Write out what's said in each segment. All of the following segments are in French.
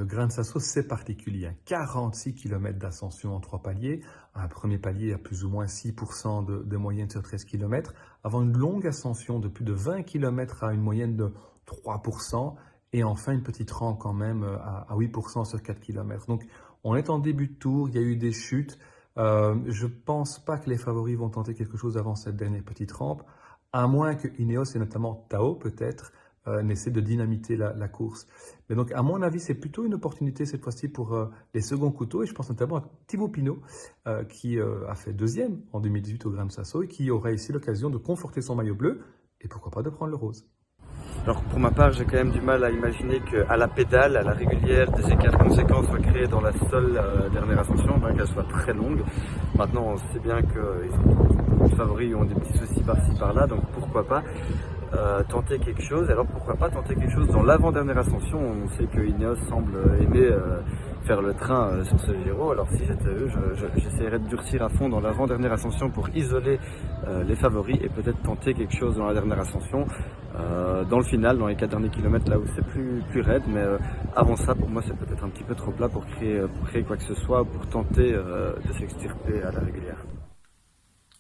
le Grain de Sasso, c'est particulier. 46 km d'ascension en 3 paliers. Un premier palier à plus ou moins 6% de moyenne sur 13 km, avant une longue ascension de plus de 20 km à une moyenne de 3%, et enfin une petite rampe quand même à 8% sur 4 km. Donc on est en début de tour, il y a eu des chutes. Je ne pense pas que les favoris vont tenter quelque chose avant cette dernière petite rampe, à moins que Ineos et notamment Tao peut-être n'essaient de dynamiter la course. Mais donc, à mon avis, c'est plutôt une opportunité cette fois-ci pour les seconds couteaux. Et je pense notamment à Thibaut Pinot, qui a fait deuxième en 2018 au Grain de Sasso et qui aurait ici l'occasion de conforter son maillot bleu et pourquoi pas de prendre le rose. Alors pour ma part, j'ai quand même du mal à imaginer qu'à la pédale, à la régulière, des écarts conséquents soient créés dans la seule dernière ascension, bien qu'elle soit très longue. Maintenant, on sait bien que les favoris ont des petits soucis par-ci par-là, donc pourquoi pas tenter quelque chose. Alors pourquoi pas tenter quelque chose dans l'avant-dernière ascension. On sait que Ineos semble aimer faire le train sur ce Giro. Alors si j'étais eux, j'essaierais de durcir à fond dans l'avant-dernière ascension pour isoler les favoris et peut-être tenter quelque chose dans la dernière ascension. Dans le final, dans les 4 derniers kilomètres, là où c'est plus raide, mais avant ça, pour moi, c'est peut-être un petit peu trop plat pour créer quoi que ce soit, pour tenter de s'extirper à la régulière.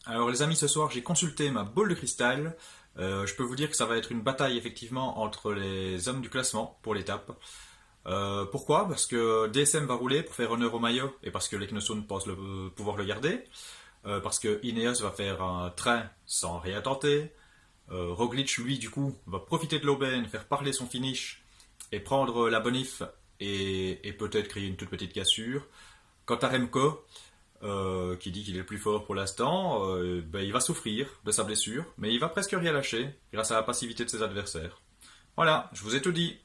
Alors les amis, ce soir j'ai consulté ma boule de cristal. Je peux vous dire que ça va être une bataille effectivement entre les hommes du classement pour l'étape. Pourquoi? Parce que DSM va rouler pour faire honneur au maillot et parce que les Knesson pensent pouvoir le garder. Parce que Ineos va faire un train sans rien tenter. Roglic, lui, du coup, va profiter de l'aubaine, faire parler son finish et prendre la bonif et peut-être créer une toute petite cassure. Quant à Remco, qui dit qu'il est le plus fort pour l'instant, il va souffrir de sa blessure, mais il va presque rien lâcher grâce à la passivité de ses adversaires. Voilà, je vous ai tout dit.